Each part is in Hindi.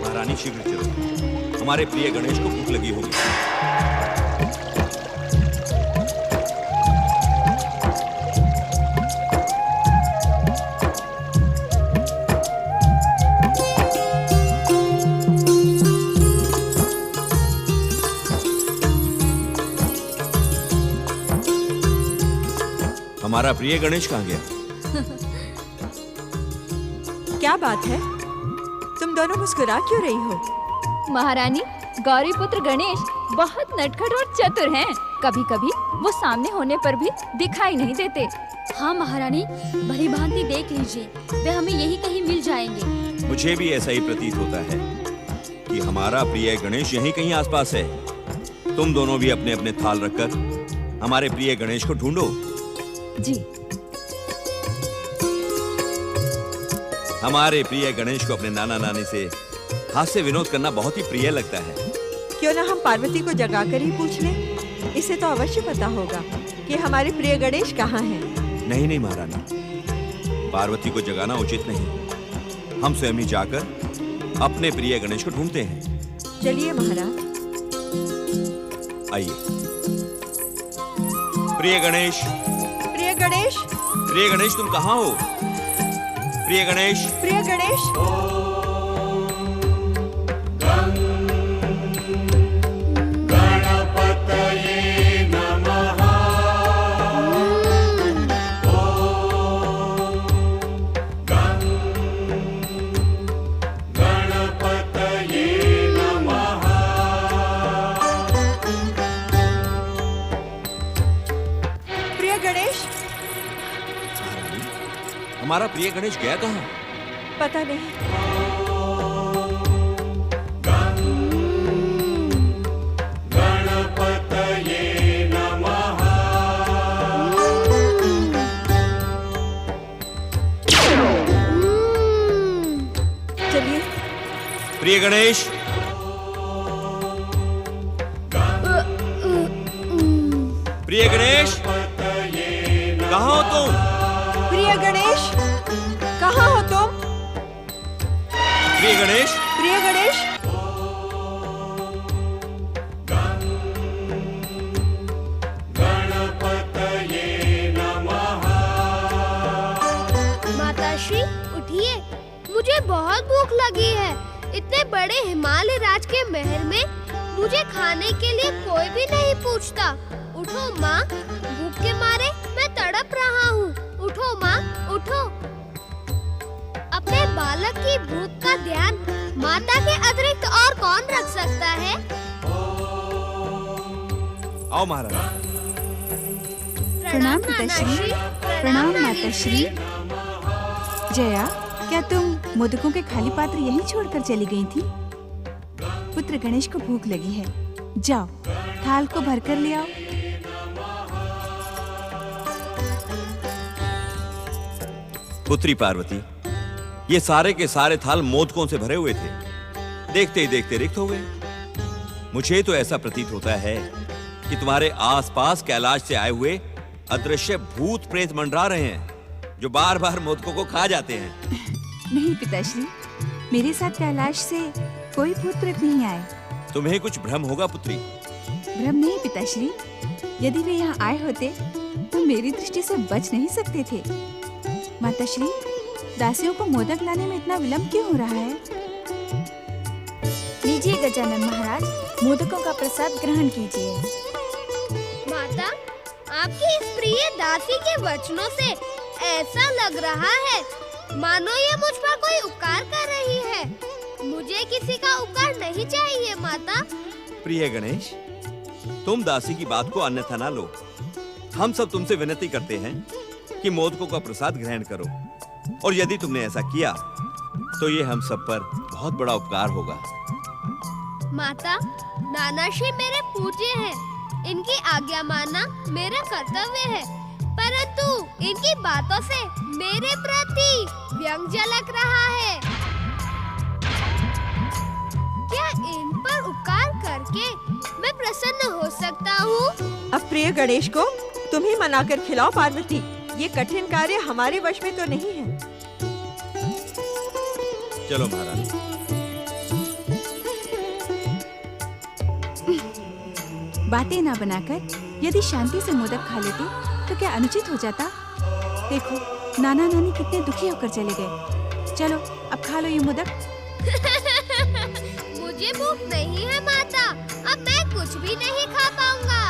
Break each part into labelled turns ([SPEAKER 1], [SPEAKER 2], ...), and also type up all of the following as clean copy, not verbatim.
[SPEAKER 1] महारानी शीघ्र चलो, हमारे प्रिय गणेश को भूख लगी होगी। हमारा प्रिय गणेश कहाँ गया?
[SPEAKER 2] क्या बात है, तुम दोनों मुस्कुरा क्यों रही हो?
[SPEAKER 3] महारानी, गौरी पुत्र गणेश बहुत नटखट और चतुर हैं। कभी कभी वो सामने होने पर भी दिखाई नहीं देते।
[SPEAKER 4] हाँ महारानी, भली भांति देख लीजिए, वे हमें यही कहीं मिल जाएंगे।
[SPEAKER 1] मुझे भी ऐसा ही प्रतीत होता है कि हमारा प्रिय गणेश यहीं कहीं आसपास है। तुम दोनों भी अपने अपने थाल रखकर हमारे प्रिय गणेश को ढूंढो।
[SPEAKER 3] जी।
[SPEAKER 1] हमारे प्रिय गणेश को अपने नाना नानी से हास्य विनोद करना बहुत ही प्रिय लगता है।
[SPEAKER 2] क्यों ना हम पार्वती को जगाकर ही पूछ लें? इसे तो अवश्य पता होगा कि हमारे प्रिय गणेश कहाँ हैं।
[SPEAKER 1] नहीं नहीं महारानी, पार्वती को जगाना उचित नहीं। हम स्वयं ही जाकर अपने प्रिय गणेश को ढूंढते हैं।
[SPEAKER 2] चलिए महाराज।
[SPEAKER 1] आइए। प्रिय गणेश,
[SPEAKER 2] प्रिय गणेश,
[SPEAKER 1] प्रिय गणेश, तुम कहाँ हो? प्रिय गणेश,
[SPEAKER 2] प्रिय गणेश।
[SPEAKER 1] हमारा प्रिय गणेश गया कहाँ?
[SPEAKER 2] पता नहीं। चलिए।
[SPEAKER 1] प्रिय गणेश, प्रिय गणेश, कहाँ हो तुम?
[SPEAKER 2] प्रिय गणेश, कहाँ हो तुम?
[SPEAKER 1] प्रिय गणेश,
[SPEAKER 2] प्रिय गणेश।
[SPEAKER 5] माताश्री उठिए, मुझे बहुत भूख लगी है। इतने बड़े हिमालय राज के महल में मुझे खाने के लिए कोई भी नहीं पूछता। उठो माँ, भूख के मारे मैं तड़प रहा हूँ। उठो माँ, उठो। अपने बालक की भूख का ध्यान माता के अतिरिक्त और कौन रख सकता है?
[SPEAKER 1] आओ महाराज।
[SPEAKER 3] प्रणाम पिताश्री। प्रणाम माताश्री। जया, क्या तुम मोदकों के खाली पात्र यहीं छोड़कर चली गई थी? पुत्र गणेश को भूख लगी है, जाओ थाल को भरकर ले आओ।
[SPEAKER 1] पुत्री पार्वती, ये सारे के सारे थाल मोदकों से भरे हुए थे। देखते ही देखते रिक्त हो गए। मुझे तो ऐसा प्रतीत होता है कि तुम्हारे आसपास कैलाश से आए हुए अदृश्य भूत प्रेत मंडरा रहे हैं, जो बार बार मोदकों को खा जाते हैं।
[SPEAKER 3] नहीं पिताश्री, मेरे साथ कैलाश से कोई भूत प्रेत नहीं आए।
[SPEAKER 1] तुम्हें कुछ भ्रम होगा पुत्री।
[SPEAKER 3] भ्रम नहीं पिताश्री, यदि वे यहाँ आए होते तो मेरी दृष्टि से बच नहीं सकते थे। माताश्री, दासियों को मोदक लाने में इतना विलंब क्यों हो रहा है? लीजिए गजानन महाराज, मोदकों का प्रसाद ग्रहण कीजिए।
[SPEAKER 5] माता, आपकी इस प्रिय दासी के वचनों से ऐसा लग रहा है मानो ये मुझ पर कोई उपकार कर रही है। मुझे किसी का उपकार नहीं चाहिए माता।
[SPEAKER 1] प्रिय गणेश, तुम दासी की बात को अन्यथा ना लो। हम सब तुमसे विनती करते हैं कि मोदकों का प्रसाद ग्रहण करो, और यदि तुमने ऐसा किया तो ये हम सब पर बहुत बड़ा उपकार होगा।
[SPEAKER 5] माता, नानाश्री मेरे पूज्य हैं, इनकी आज्ञा मानना मेरा कर्तव्य है, परंतु इनकी बातों से मेरे प्रति व्यंग झलक रहा है। क्या इन पर उपकार करके मैं प्रसन्न हो सकता हूँ?
[SPEAKER 2] अब प्रिय गणेश को तुम ही मनाकर खिलाओ पार्वती। ये कठिन कार्य हमारे वश में तो नहीं है।
[SPEAKER 1] चलो महारानी।
[SPEAKER 3] बातें ना बनाकर यदि शांति से मोदक खा लेते तो क्या अनुचित हो जाता? देखो नाना नानी कितने दुखी होकर चले गए। चलो अब खा लो ये मोदक।
[SPEAKER 5] मुझे भूख नहीं है माता, अब मैं कुछ भी नहीं खा पाऊंगा।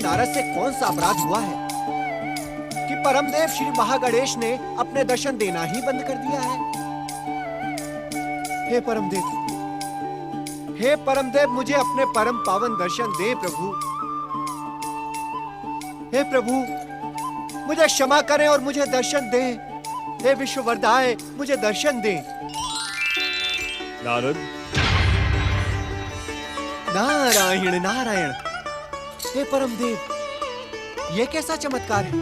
[SPEAKER 6] नारद से कौन सा अपराध हुआ है कि परमदेव श्री महागणेश ने अपने दर्शन देना ही बंद कर दिया है? हे परमदेव, मुझे अपने परम पावन दर्शन दे प्रभु। हे प्रभु, मुझे क्षमा करें और मुझे दर्शन दें। हे विश्ववरदाय, मुझे दर्शन दें।
[SPEAKER 7] नारद,
[SPEAKER 6] नारायण नारायण। हे परमदेव, ये कैसा चमत्कार है?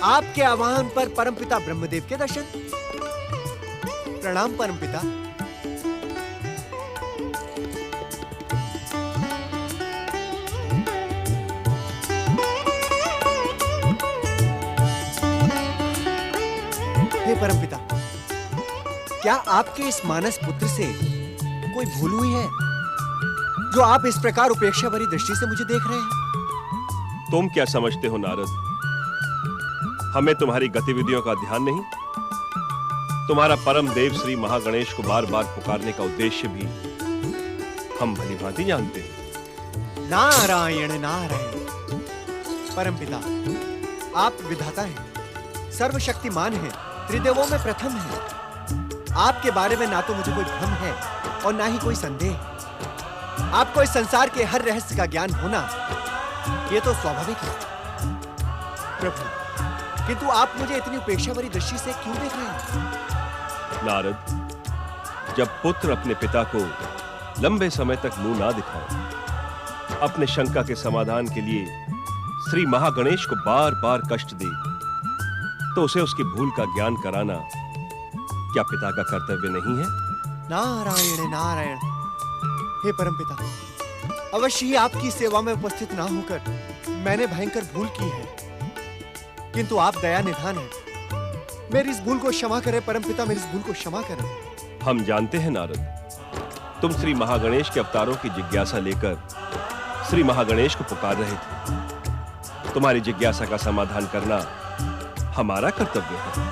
[SPEAKER 6] आपके आह्वान पर परमपिता ब्रह्मदेव के दर्शन। प्रणाम परमपिता। हे परमपिता, क्या आपके इस मानस पुत्र से कोई भूल हुई है जो आप इस प्रकार उपेक्षा भरी दृष्टि से मुझे देख रहे हैं?
[SPEAKER 7] तुम क्या समझते हो नारद? हमें तुम्हारी गतिविधियों का ध्यान नहीं? तुम्हारा परम देव श्री महागणेश को बार बार पुकारने का उद्देश्य भी हम भली भांति जानते हैं।
[SPEAKER 6] नारायण नारायण। परमपिता, आप विधाता हैं, सर्वशक्तिमान हैं, त्रिदेवों में प्रथम हैं। आपके बारे में ना तो मुझे कोई भ्रम है और ना ही कोई संदेह। आपको इस संसार के हर रहस्य का ज्ञान होना ये तो स्वाभाविक है प्रभु, किंतु आप मुझे इतनी उपेक्षा भरी दृष्टि से क्यों देख रहे हैं?
[SPEAKER 7] नारद, जब पुत्र अपने पिता को लंबे समय तक मुंह ना दिखाए, अपने शंका के समाधान के लिए श्री महागणेश को बार बार कष्ट दे, तो उसे उसकी भूल का ज्ञान कराना क्या पिता का कर्तव्य नहीं है?
[SPEAKER 6] नारायण नारायण। हे परमपिता, अवश्य ही आपकी सेवा में उपस्थित ना होकर मैंने भयंकर भूल की है, किंतु आप दया निधान हैं। मेरी इस भूल को क्षमा करें परमपिता, मेरी इस भूल को क्षमा करें।
[SPEAKER 7] हम जानते हैं नारद, तुम श्री महागणेश के अवतारों की जिज्ञासा लेकर श्री महागणेश को पुकार रहे थे। तुम्हारी जिज्ञासा का समाधान करना हमारा कर्तव्य है।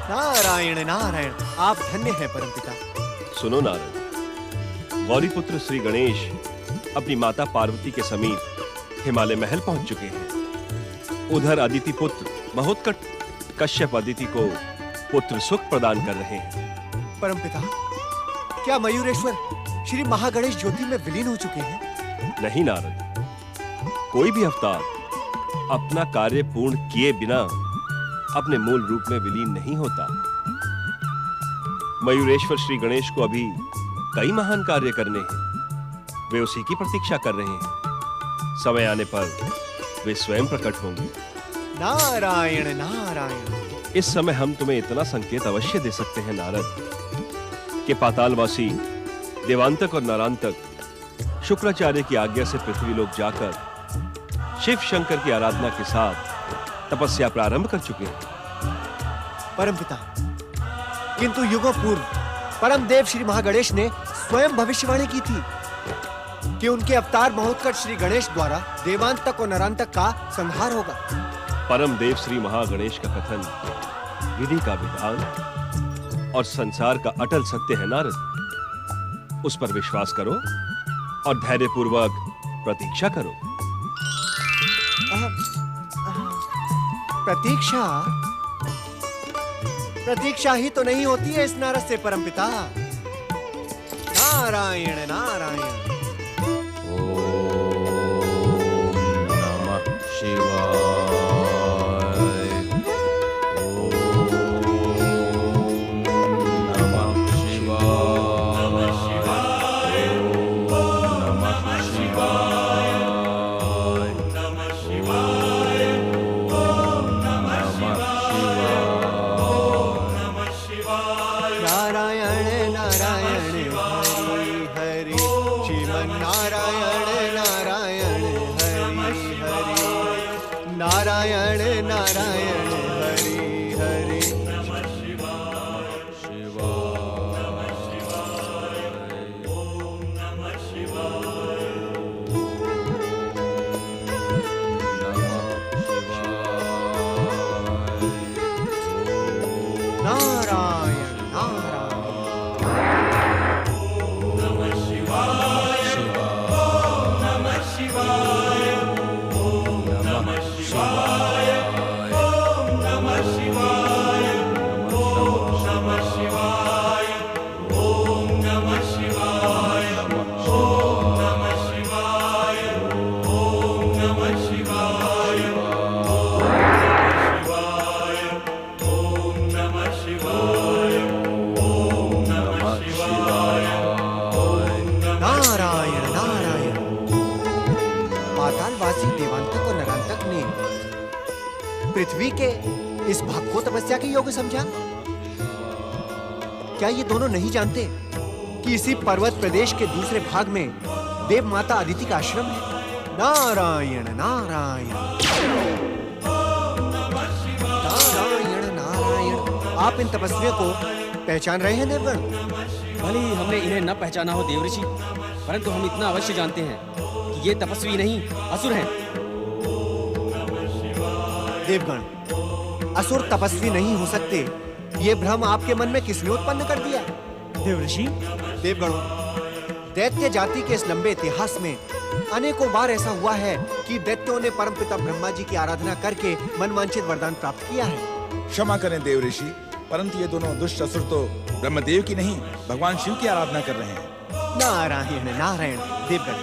[SPEAKER 6] नारायण नारायण, आप धन्य हैं परमपिता।
[SPEAKER 7] सुनो नारद, गौरी पुत्र श्री गणेश अपनी माता पार्वती के समीप हिमालय महल पहुंच चुके हैं। उधर अदिति पुत्र महोत्कट कश्यप अदिति को पुत्र सुख प्रदान कर रहे हैं।
[SPEAKER 6] परमपिता, क्या मयूरेश्वर श्री महागणेश ज्योति में विलीन हो चुके हैं?
[SPEAKER 7] नहीं नारद, कोई भी अवतार अपना कार्य पूर्ण किए बिना अपने मूल रूप में विलीन नहीं होता। मयूरेश्वर श्री गणेश को अभी कई महान कार्य करने हैं। वे उसी की प्रतीक्षा कर रहे हैं। समय आने पर वे स्वयं प्रकट होंगे।
[SPEAKER 6] नारायण नारायण।
[SPEAKER 7] इस समय हम तुम्हें इतना संकेत अवश्य दे सकते हैं नारद, कि पातालवासी देवांतक और नरांतक शुक्राचार्य की आज्ञा से पृथ्वीलोक जाकर शिव शंकर की आराधना के साथ तपस्या प्रारंभ कर चुके हैं।
[SPEAKER 6] परमपिता, किंतु युगों पूर्व परमदेव श्री महागणेश ने स्वयं भविष्यवाणी की थी कि उनके अवतार महोत्कट श्री गणेश द्वारा देवांतक और नरांतक का संहार होगा।
[SPEAKER 7] परम देव श्री महागणेश का कथन विधि का विधान और संसार का अटल सत्य है नारद। उस पर विश्वास करो और धैर्यपूर्वक प्रतीक्षा करो।
[SPEAKER 6] प्रतीक्षा ही तो नहीं होती है इस नारद से परमपिता। नारायण नारायण। नारायण नारायण नारायण नारायण हरि हरि नारायण नारायण हरि हरि नारायण नारायण नारायण नारायण पातालवासी देवांतक और नरांतक ने पृथ्वी के इस भाग को तपस्या के योग्य समझा। क्या ये दोनों नहीं जानते कि इसी पर्वत प्रदेश के दूसरे भाग में देव माता अदिति का आश्रम है? नारायण नारायण नारायण नारायण। आप इन तपस्वियों को पहचान रहे हैं देवगण?
[SPEAKER 8] भले ही हमने इन्हें न पहचाना हो देवऋषि, परंतु हम इतना अवश्य जानते हैं कि ये तपस्वी नहीं असुर हैं।
[SPEAKER 6] देवगण, असुर तपस्वी नहीं हो सकते, ये भ्रम आपके मन में किसने उत्पन्न कर दिया?
[SPEAKER 8] देवऋषि,
[SPEAKER 6] देवगणों, दैत्य जाति के इस लंबे इतिहास में अनेकों बार ऐसा हुआ है कि दैत्यों ने परमपिता ब्रह्मा जी की आराधना करके मनवांछित वरदान प्राप्त किया है।
[SPEAKER 9] क्षमा करें देवऋषि, परंतु ये दोनों दुष्ट असुर तो ब्रह्मदेव की नहीं भगवान शिव की आराधना कर रहे हैं।
[SPEAKER 6] नारायण नारायण। देवगण,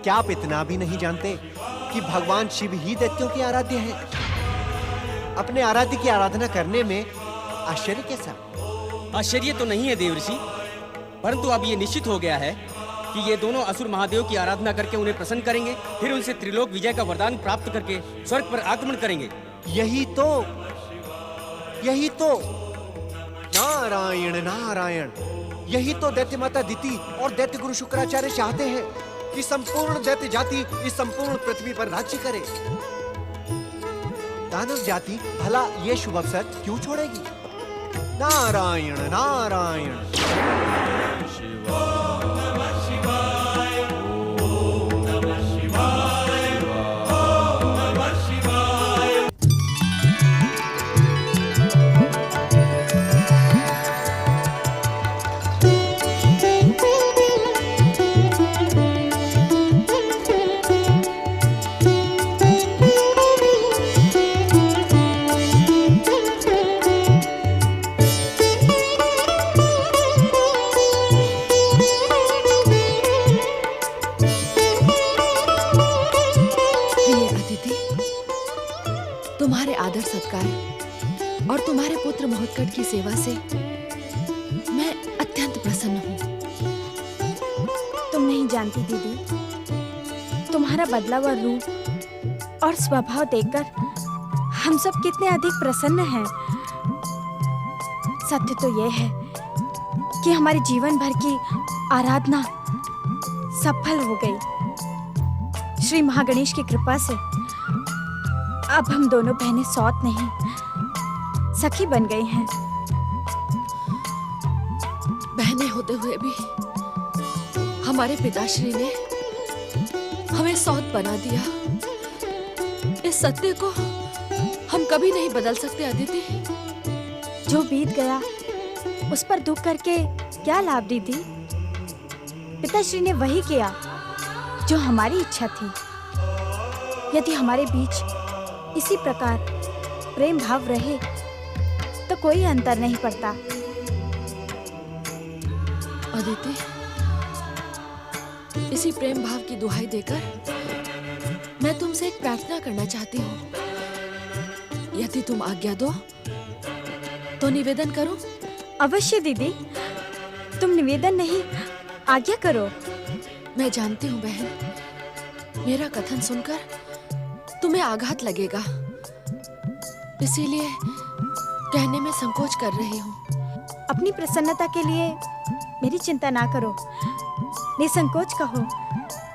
[SPEAKER 6] क्या आप इतना भी नहीं जानते कि भगवान शिव ही दैत्यों के आराध्य हैं? अपने आराध्य की आराधना करने में आश्चर्य कैसा?
[SPEAKER 8] आश्चर्य तो नहीं है देवऋषि, परंतु अब ये निश्चित हो गया है कि ये दोनों असुर महादेव की आराधना करके उन्हें प्रसन्न करेंगे, फिर उनसे त्रिलोक विजय का वरदान प्राप्त करके स्वर्ग पर आक्रमण करेंगे।
[SPEAKER 6] यही तो नारायण नारायण, यही तो दैत्य माता दिति और दैत्य गुरु शुक्राचार्य चाहते हैं कि संपूर्ण दैत्य जाति इस संपूर्ण पृथ्वी पर राज्य करे। दानव जाति भला ये शुभ अवसर क्यों छोड़ेगी? नारायण नारायण।
[SPEAKER 10] तुम्हारे आदर सत्कार और तुम्हारे पुत्र महोत्कट की सेवा से मैं अत्यंत प्रसन्न हूँ।
[SPEAKER 3] तुम नहीं जानती दीदी, तुम्हारा बदला हुआ रूप और स्वभाव देखकर हम सब कितने अधिक प्रसन्न हैं। सत्य तो यह है कि हमारे जीवन भर की आराधना सफल हो गई। श्री महागणेश की कृपा से अब हम दोनों बहनें सौत नहीं सखी बन गई हैं।
[SPEAKER 10] बहनें होते हुए भी हमारे पिताश्री ने हमें सौत बना दिया। इस सत्य को हम कभी नहीं बदल सकते अदिति।
[SPEAKER 3] जो बीत गया उस पर दुख करके क्या लाभ दीदी? पिताश्री ने वही किया जो हमारी इच्छा थी। यदि हमारे बीच इसी प्रकार प्रेम भाव रहे तो कोई अंतर नहीं पड़ता।
[SPEAKER 10] अदिति, इसी प्रेम भाव की दुहाई देकर मैं तुमसे एक प्रार्थना करना चाहती हूँ। यदि तुम आज्ञा दो तो निवेदन करो।
[SPEAKER 3] अवश्य दीदी, तुम निवेदन नहीं आज्ञा करो।
[SPEAKER 10] मैं जानती हूँ बहन, मेरा कथन सुनकर तुम्हें आघात लगेगा, इसीलिए कहने में संकोच कर रही हूँ।
[SPEAKER 3] अपनी प्रसन्नता के लिए मेरी चिंता ना करो।
[SPEAKER 11] निसंकोच कहो,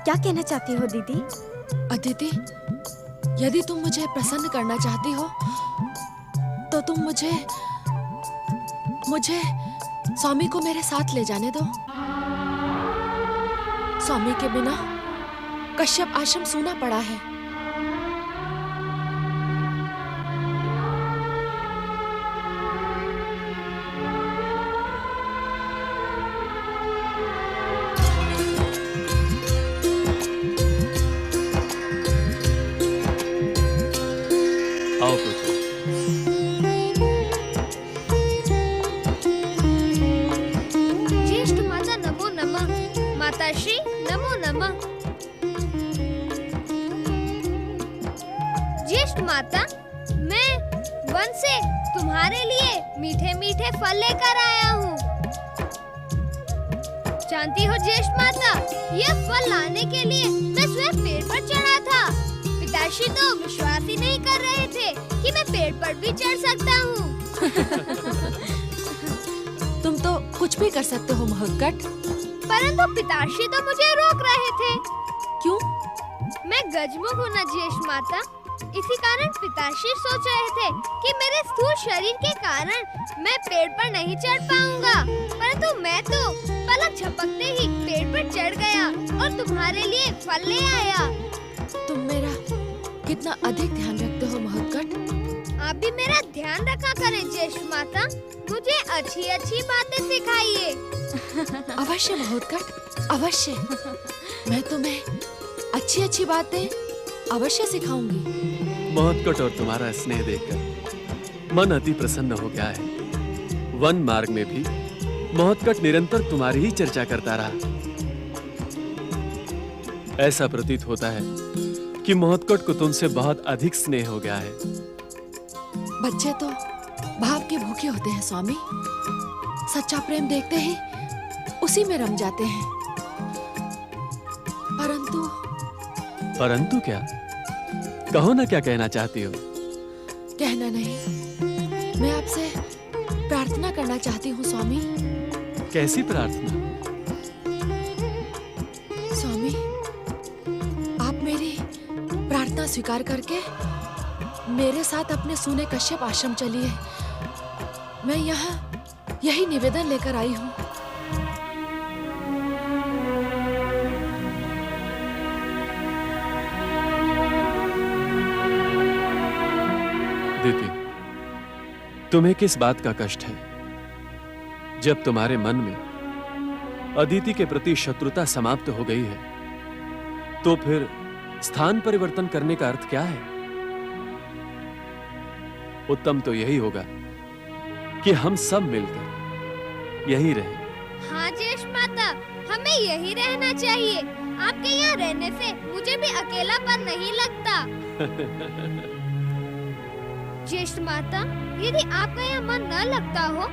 [SPEAKER 11] क्या कहना चाहती हो दीदी?
[SPEAKER 10] अदिति, यदि तुम मुझे प्रसन्न करना चाहती हो तो तुम मुझे स्वामी को मेरे साथ ले जाने दो। स्वामी के बिना कश्यप आश्रम सूना पड़ा है।
[SPEAKER 12] आओ पुत्र।
[SPEAKER 5] ज्येष्ठ माता नमो नमः। माताश्री नमो नमः। ज्येष्ठ माता, मैं वन से तुम्हारे लिए मीठे मीठे फल लेकर आया हूँ। जानती हो ज्येष्ठ माता, ये फल लाने के लिए मैं स्वयं पेड़ पर चढ़ा था। पिताश्री तो विश्वास ही नहीं कर रहे थे कि मैं पेड़ पर भी चढ़ सकता हूँ।
[SPEAKER 10] तुम तो कुछ भी कर सकते हो महोत्कट।
[SPEAKER 5] परंतु पिताश्री तो मुझे रोक रहे थे।
[SPEAKER 10] क्यों?
[SPEAKER 5] मैं गजमुख हूँ ना ज्येष्ठ माता, इसी कारण पिताश्री सोच रहे थे कि मेरे स्थूल शरीर के कारण मैं पेड़ पर नहीं चढ़ पाऊंगा। परंतु मैं तो पलक झपकते ही पेड़ पर चढ़ गया और तुम्हारे लिए फल ले आया।
[SPEAKER 10] तुम मेरा कितना अधिक ध्यान रखते हो महोत्कट।
[SPEAKER 5] आप भी मेरा ध्यान रखा करें ज्येष्ठ माता, मुझे अच्छी अच्छी बातें सिखाइए।
[SPEAKER 10] अवश्य महोत्कट, अवश्य। मैं तुम्हें अच्छी अच्छी बातें अवश्य सिखाऊंगी।
[SPEAKER 12] महोत्कट और तुम्हारा स्नेह देखकर मन अति प्रसन्न हो गया है। वन मार्ग में भी महोत्कट निरंतर तुम्हारी ही चर्चा करता रहा। ऐसा प्रतीत होता है कि महोत्कट को तुमसे बहुत अधिक स्नेह हो गया है।
[SPEAKER 10] बच्चे तो भाव के भूखे होते हैं स्वामी। सच्चा प्रेम देखते ही उसी में रम जाते हैं।
[SPEAKER 12] परंतु क्या? कहो ना, क्या कहना चाहती हो?
[SPEAKER 10] कहना नहीं, मैं आपसे प्रार्थना करना चाहती हूँ स्वामी।
[SPEAKER 12] कैसी प्रार्थना?
[SPEAKER 10] स्वामी, आप मेरी प्रार्थना स्वीकार करके मेरे साथ अपने सूने कश्यप आश्रम चलिए। मैं यहाँ यही निवेदन लेकर आई हूँ।
[SPEAKER 12] दीदी, तुम्हें किस बात का कष्ट है? जब तुम्हारे मन में अदिति के प्रति शत्रुता समाप्त हो गई है, तो फिर स्थान परिवर्तन करने का अर्थ क्या है? उत्तम तो यही होगा कि हम सब मिलकर यही रहें।
[SPEAKER 5] हाँ ज्येष्ठ माता, हमें यही रहना चाहिए। आपके यहाँ रहने से मुझे भी अकेलापन नहीं लगता। ज्येष्ठ माता, यदि आपका यहाँ मन न लगता हो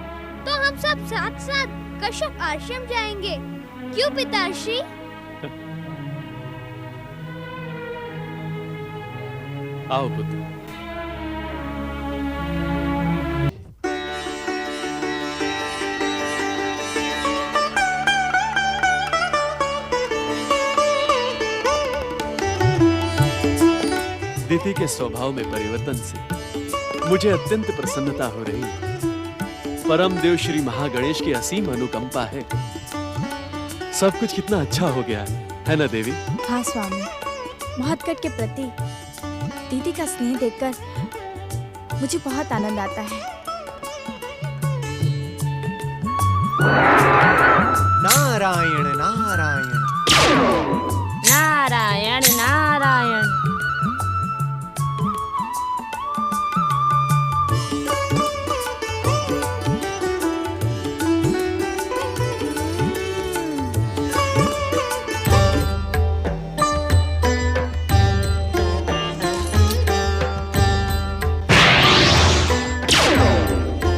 [SPEAKER 5] तो हम सब साथ साथ कश्यप आश्रम जाएंगे, क्यों पिताश्री?
[SPEAKER 12] आओ पुत्र। अदिति के स्वभाव में परिवर्तन से मुझे अत्यंत प्रसन्नता हो रही है। परम देव श्री महागणेश की असीम अनुकंपा है। सब कुछ कितना अच्छा हो गया है ना देवी?
[SPEAKER 11] हाँ स्वामी, महोत्कट के प्रति दीदी का स्नेह देखकर मुझे बहुत आनंद आता है।
[SPEAKER 6] नारायण नारायण
[SPEAKER 11] नारायण नारायण।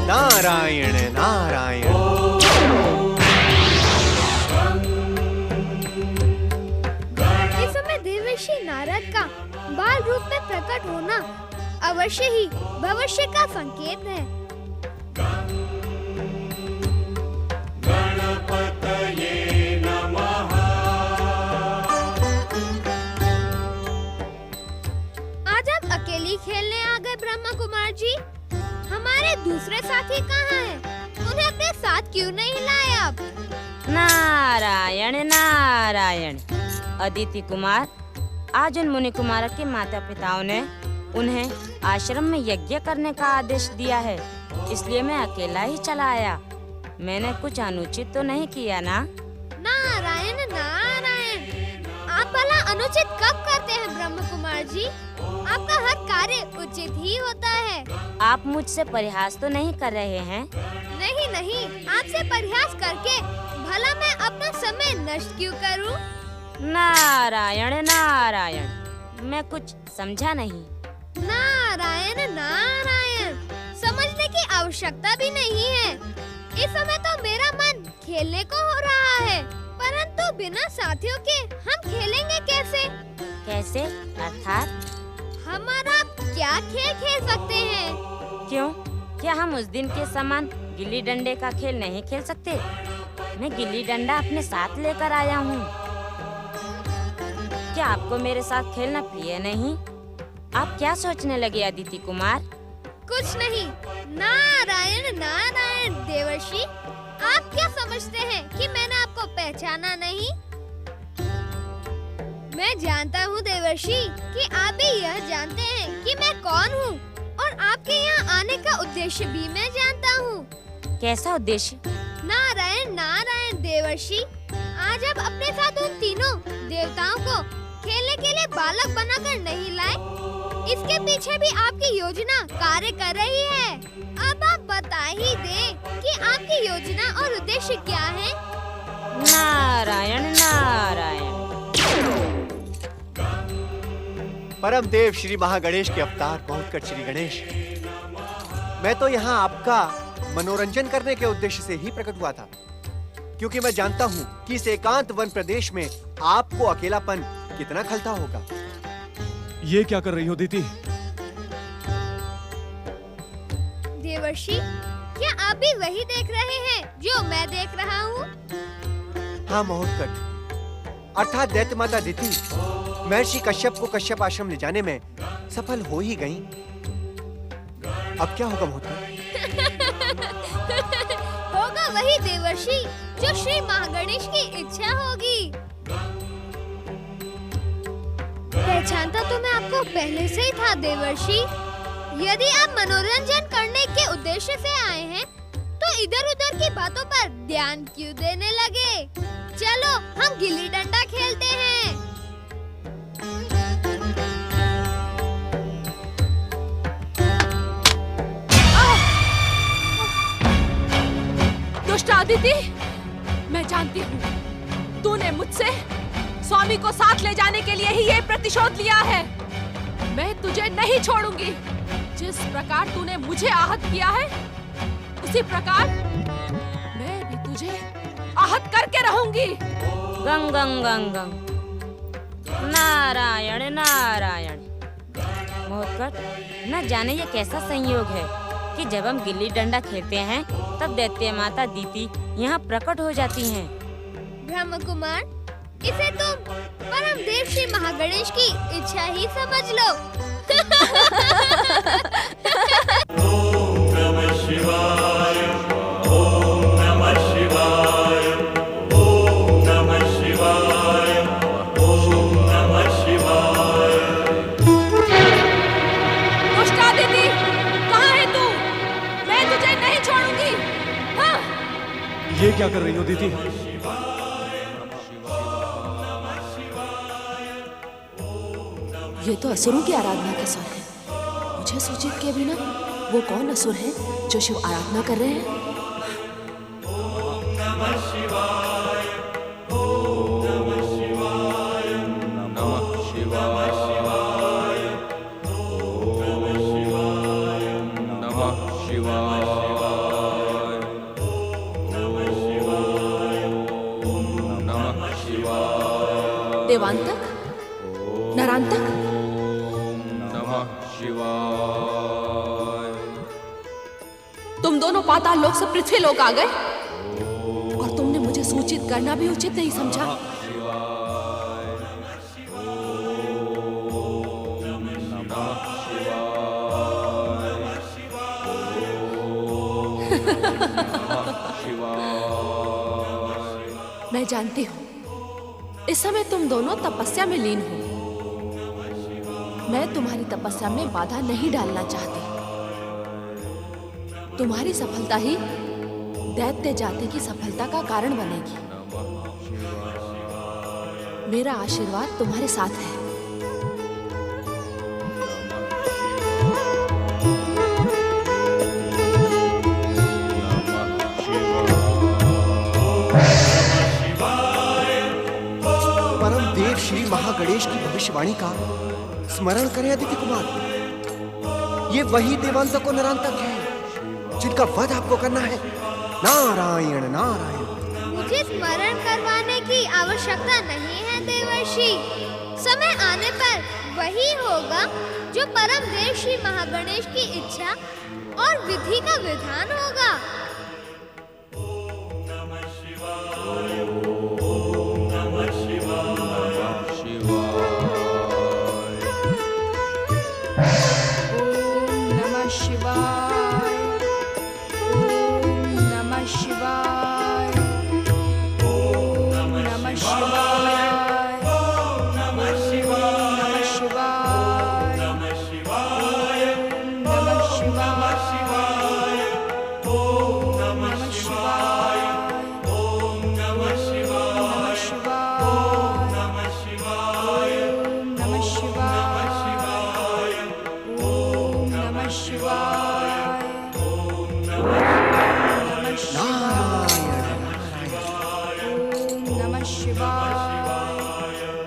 [SPEAKER 6] नारायण नारायण।
[SPEAKER 5] इस समय देवर्षि नारद का बाल रूप में प्रकट होना अवश्य ही भविष्य का संकेत है।
[SPEAKER 13] गणपतये नमः।
[SPEAKER 5] क्यों नहीं लाए आप?
[SPEAKER 13] नारायण नारायण। अदिति कुमार, आज उन मुनि कुमार के माता पिताओं ने उन्हें आश्रम में यज्ञ करने का आदेश दिया है, इसलिए मैं अकेला ही चला आया। मैंने कुछ अनुचित तो नहीं किया ना?
[SPEAKER 5] नारायण नारायण, आप भला अनुचित कब करते हैं ब्रह्म कुमार जी? आपका हर कार्य उचित ही होता है।
[SPEAKER 13] आप मुझसे परिहास तो नहीं कर रहे हैं?
[SPEAKER 5] नहीं नहीं, आपसे परिहास करके भला मैं अपना समय नष्ट क्यों करूं?
[SPEAKER 13] नारायण नारायण, मैं कुछ समझा नहीं।
[SPEAKER 5] नारायण नारायण, समझने की आवश्यकता भी नहीं है। इस समय तो मेरा मन खेलने को हो रहा है, परंतु बिना साथियों के हम खेलेंगे कैसे?
[SPEAKER 13] कैसे अर्थात?
[SPEAKER 5] हमारा क्या खेल खेल सकते हैं?
[SPEAKER 13] क्यों, क्या हम उस दिन के समान गिल्ली डंडे का खेल नहीं खेल सकते? मैं गिल्ली डंडा अपने साथ लेकर आया हूँ। क्या आपको मेरे साथ खेलना प्रिय नहीं? आप क्या सोचने लगे अदिति कुमार?
[SPEAKER 5] कुछ नहीं। नारायण नारायण देवर्षि, आप क्या समझते हैं कि मैंने आपको पहचाना नहीं? मैं जानता हूँ देवर्षि कि आप भी यह जानते हैं कि मैं कौन हूँ, और आपके यहाँ आने का उद्देश्य भी मैं जानता हूँ।
[SPEAKER 13] कैसा उद्देश्य?
[SPEAKER 5] नारायण नारायण देवर्षि, आज आप अपने साथ उन तीनों देवताओं को खेलने के लिए बालक बनाकर नहीं लाए, इसके पीछे भी आपकी योजना कार्य कर रही है। अब आप बता ही दें कि आपकी योजना और उद्देश्य क्या है?
[SPEAKER 13] नारायण नारायण।
[SPEAKER 6] परम देव श्री महागणेश के अवतार पहुंचकर श्री गणेश, मैं तो यहाँ आपका मनोरंजन करने के उद्देश्य से ही प्रकट हुआ था, क्योंकि मैं जानता हूँ कि इस एकांत वन प्रदेश में आपको अकेलापन कितना खलता होगा।
[SPEAKER 12] ये क्या कर रही हो दीदी?
[SPEAKER 5] देवर्षि, क्या आप भी वही देख रहे हैं जो मैं देख रहा हूँ?
[SPEAKER 6] हाँ महोत्कट, अर्थात दैत्य माता दिति महर्षि कश्यप को कश्यप आश्रम ले जाने में सफल हो ही गई। अब क्या होगा महोत्कट?
[SPEAKER 5] होगा वही देवर्षि जो श्री महागणेश की इच्छा होगी। पहचानता तो मैं आपको पहले से ही था देवर्षि। यदि आप मनोरंजन करने के उद्देश्य से आए हैं, तो इधर उधर की बातों पर ध्यान क्यों देने लगे? चलो हम गिल्ली डंडा खेलते हैं।
[SPEAKER 10] दुष्ट आदिति, मैं जानती हूँ तूने मुझसे स्वामी को साथ ले जाने के लिए ही ये प्रतिशोध लिया है। मैं तुझे नहीं छोड़ूंगी। जिस प्रकार तूने मुझे आहत किया है, उसी प्रकार मैं भी तुझे आहत करके रहूंगी।
[SPEAKER 13] गंग गंग गंग गंग। नारायण नारायण। महोत्कट, न जाने ये कैसा संयोग है कि जब हम गिल्ली डंडा खेलते हैं तब दैत्य माता दिति यहाँ प्रकट हो जाती हैं।
[SPEAKER 5] ब्रह्म कुमार, इसे तुम परम देव श्री महागणेश की इच्छा ही समझ लो।
[SPEAKER 14] ओम नमः शिवाय, ओम नमः शिवाय, ओम नमः शिवाय, ओम नमः शिवाय।
[SPEAKER 10] दुष्ट आदिति, कहाँ है तू? मैं तुझे नहीं छोड़ूंगी। हाँ?
[SPEAKER 12] ये क्या कर रही हो दीदी?
[SPEAKER 10] ये तो असुरों की आराधना का स्वर है। मुझे सूचित किए बिना वो कौन असुर है जो शिव आराधना कर रहे हैं?
[SPEAKER 14] नमः शिवाय, ओम नमः शिवाय, नमः शिवाय, ओम नमः शिवाय, नमः शिवाय, ओम नमः शिवाय।
[SPEAKER 10] देवांतक, नरांतक, तुम दोनों पाताल लोक से पृथ्वी लोक आ गए और तुमने मुझे सूचित करना भी उचित नहीं समझा।
[SPEAKER 14] शिवाय।
[SPEAKER 10] जानती हूँ इस समय तुम दोनों तपस्या में लीन हो। मैं तुम्हारी तपस्या में बाधा नहीं डालना चाहती। तुम्हारी सफलता ही दैत्य जाति की सफलता का कारण बनेगी। मेरा आशीर्वाद तुम्हारे साथ है।
[SPEAKER 6] परम देव श्री महागणेश की भविष्यवाणी का स्मरण करें अदिति कुमार। ये वही देवांतक और नरांतक है जिनका वध आपको करना है। नारायण नारायण।
[SPEAKER 5] मुझे स्मरण करवाने की आवश्यकता नहीं है देवर्षि। समय आने पर वही होगा जो परम देव श्री महागणेश की इच्छा और विधि का विधान होगा।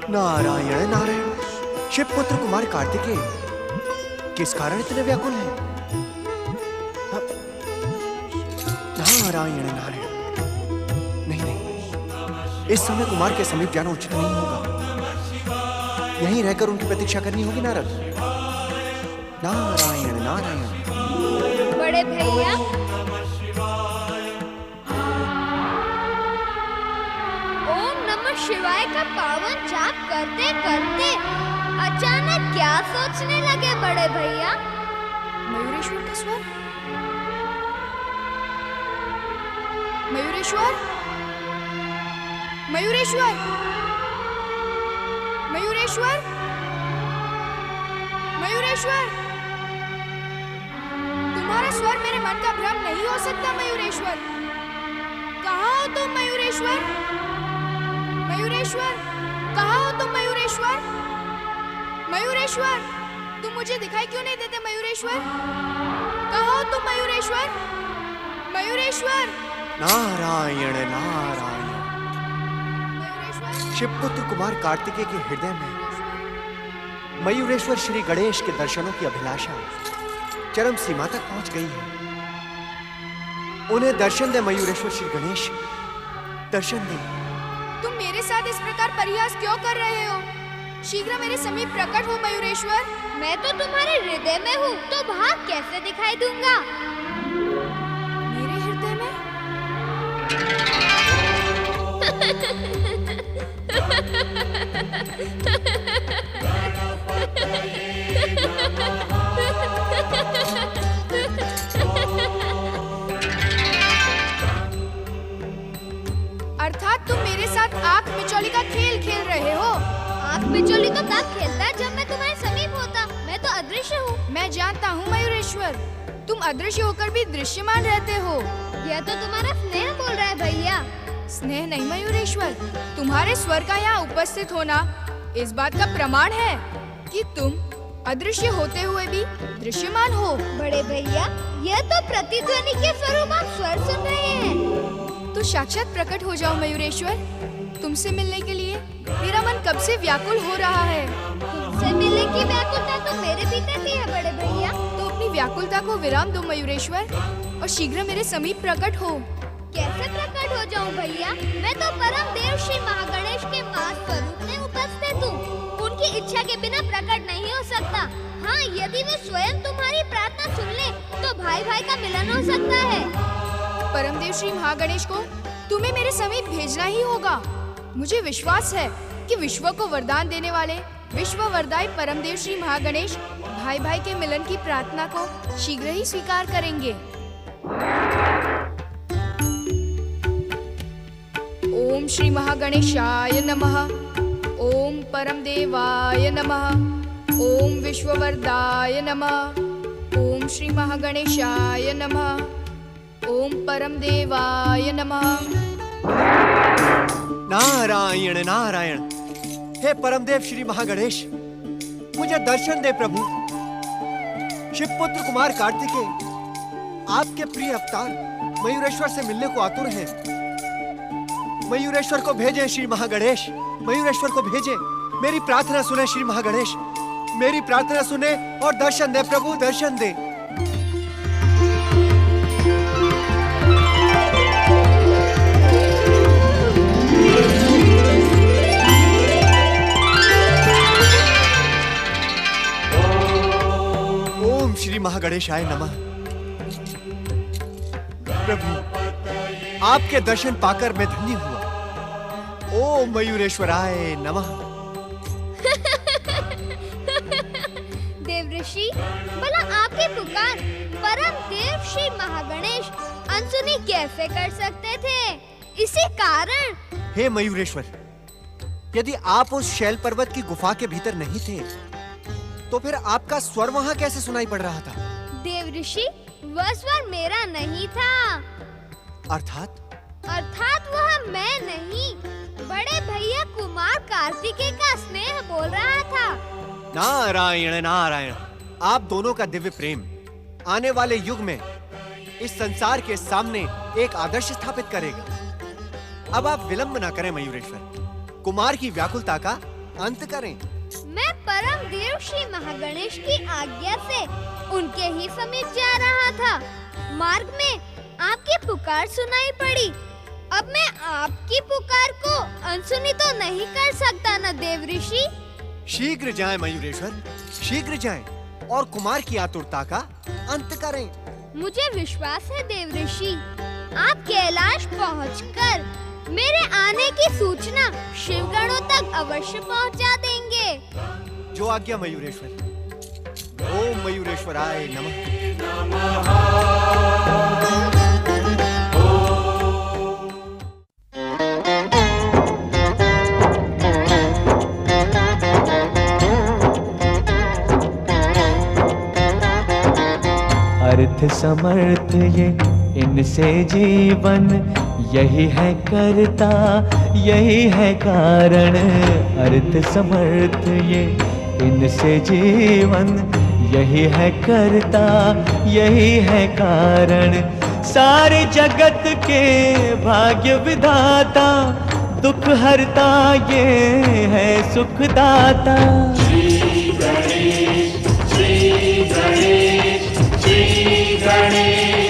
[SPEAKER 6] नारायण नारायण। शिवपुत्र कुमार कार्तिकेय किस कारण इतने व्याकुल हैं? नारायण नारायण। नहीं नहीं, इस समय कुमार के समीप जाना उचित नहीं होगा। यहीं रहकर उनकी प्रतीक्षा करनी होगी नारद। नारायण नारायण।
[SPEAKER 5] बड़े भैया, ओम नमः शिवाय का पावन जाप करते करते अचानक क्या सोचने लगे बड़े भैया?
[SPEAKER 3] मयूरेश्वर का स्वर। मयूरेश्वर, मयूरेश्वर, मयूरेश्वर, मयूरेश्वर। तुम्हारा स्वर मेरे मन का भ्रम नहीं हो सकता मयूरेश्वर। कहाँ हो तुम मयूरेश्वर? मयूरेश्वर, कहाँ हो तुम मयूरेश्वर? मयूरेश्वर, तुम मुझे दिखाई क्यों नहीं देते मयूरेश्वर? कहाँ हो तुम मयूरेश्वर? मयूरेश्वर।
[SPEAKER 6] नारायण नारायण। शिवपुत्र कुमार कार्तिकेय के हृदय में मयूरेश्वर श्री गणेश के दर्शनों की अभिलाषा चरम सीमा तक पहुंच गई है। उन्हें दर्शन दे मयूरेश्वर श्री गणेश, दर्शन दे।
[SPEAKER 3] तुम मेरे साथ इस प्रकार परिहास क्यों कर रहे हो? शीघ्र मेरे समीप प्रकट हो मयूरेश्वर।
[SPEAKER 5] मैं तो तुम्हारे हृदय में हूँ, तो बाहर कैसे दिखाई दूंगा?
[SPEAKER 3] मेरे हृदय में? अर्थात तुम मेरे साथ आंख मिचौली का खेल खेल रहे हो।
[SPEAKER 5] आंख मिचौली तो तब खेलता है जब मैं तुम्हारे समीप होता। मैं तो अदृश्य हूँ।
[SPEAKER 3] मैं जानता हूँ मयूरेश्वर, तुम अदृश्य होकर भी दृश्यमान रहते हो।
[SPEAKER 5] यह तो तुम्हारा स्नेह बोल रहा है भैया।
[SPEAKER 3] स्नेह नहीं मयूरेश्वर, तुम्हारे स्वर का यहाँ उपस्थित होना इस बात का प्रमाण है कि तुम अदृश्य होते हुए भी दृश्यमान हो।
[SPEAKER 5] बड़े भैया, यह तो प्रतिध्वनि के स्वरूप आप स्वर सुन रहे हैं।
[SPEAKER 3] तो साक्षात प्रकट हो जाओ मयूरेश्वर। तुमसे मिलने के लिए मेरा मन कब से व्याकुल हो रहा है।
[SPEAKER 5] तुमसे मिलने की व्याकुलता तो मेरे भीतर भी है बड़े भैया।
[SPEAKER 3] तो अपनी व्याकुलता को विराम दो मयूरेश्वर और शीघ्र मेरे समीप प्रकट हो।
[SPEAKER 5] कैसे प्रकट हो जाऊं भैया? मैं तो परम देव श्री महागणेश के महास्वरूप में उपस्थित हूँ। उनकी इच्छा के बिना प्रकट नहीं हो सकता। हाँ, यदि वे स्वयं तुम्हारी प्रार्थना सुन ले तो भाई भाई का मिलन हो सकता है।
[SPEAKER 3] परमदेव श्री महागणेश को तुम्हें मेरे समीप भेजना ही होगा। मुझे विश्वास है कि विश्व को वरदान देने वाले विश्व वरदायी परमदेव श्री महागणेश भाई भाई के मिलन की प्रार्थना को शीघ्र ही स्वीकार करेंगे।
[SPEAKER 15] ओम श्री महागणेशाय नमः। ओम परम देवाय नमः। ओम विश्ववरदाय नमः। ओम श्री महागणेशाय नमः। ओम परम देवाय नमः।
[SPEAKER 6] नारायण नारायण। हे परमदेव श्री महागणेश, मुझे दर्शन दे प्रभु। शिवपुत्र कुमार कार्तिकेय आपके प्रिय अवतार मयूरेश्वर से मिलने को आतुर हैं। मयूरेश्वर को भेजें श्री महागणेश, मयूरेश्वर को भेजें। मेरी प्रार्थना सुने श्री महागणेश, मेरी प्रार्थना सुने और दर्शन दे प्रभु, दर्शन दे। ओम श्री महागणेशाय नमः। प्रभु आपके दर्शन पाकर मैं धन्य हुआ। ओम मयूरेश्वराय नमः।
[SPEAKER 5] देवऋषि, भला आपकी पुकार परम देव श्री महागणेश अनसुनी कैसे कर सकते थे? इसी कारण।
[SPEAKER 6] हे मयूरेश्वर, यदि आप उस शैल पर्वत की गुफा के भीतर नहीं थे तो फिर आपका स्वर वहां कैसे सुनाई पड़ रहा था?
[SPEAKER 5] देवऋषि, वह स्वर मेरा नहीं था।
[SPEAKER 6] अर्थात
[SPEAKER 5] वह मैं नहीं, बड़े भैया कुमार कार्तिकेय का स्नेह बोल रहा था।
[SPEAKER 6] नारायण नारायण। आप दोनों का दिव्य प्रेम आने वाले युग में इस संसार के सामने एक आदर्श स्थापित करेगा। अब आप विलंब न करें मयूरेश्वर, कुमार की व्याकुलता का अंत करें।
[SPEAKER 5] मैं परम देव श्री महागणेश की आज्ञा से उनके ही समीप जा रहा था। मार्ग में आपकी पुकार सुनाई पड़ी। अब मैं आपकी पुकार को अनसुनी तो नहीं कर सकता न देवऋषि।
[SPEAKER 6] शीघ्र जाएं मयूरेश्वर, शीघ्र जाएं और कुमार की आतुरता का अंत करें।
[SPEAKER 5] मुझे विश्वास है देवऋषि, आप कैलाश पहुंचकर मेरे आने की सूचना शिवगणों तक अवश्य पहुंचा देंगे।
[SPEAKER 6] जो आज्ञा मयूरेश्वर। ओम मयूरेश्वराय नमः।
[SPEAKER 16] अर्थ समर्थ ये इनसे जीवन, यही है करता यही है कारण। अर्थ समर्थ ये इनसे जीवन, यही है करता यही है कारण। सारे जगत के भाग्य विधाता, दुख हरता ये है सुखदाता।
[SPEAKER 14] श्री गणेश, श्री गणेश, श्री गणेश।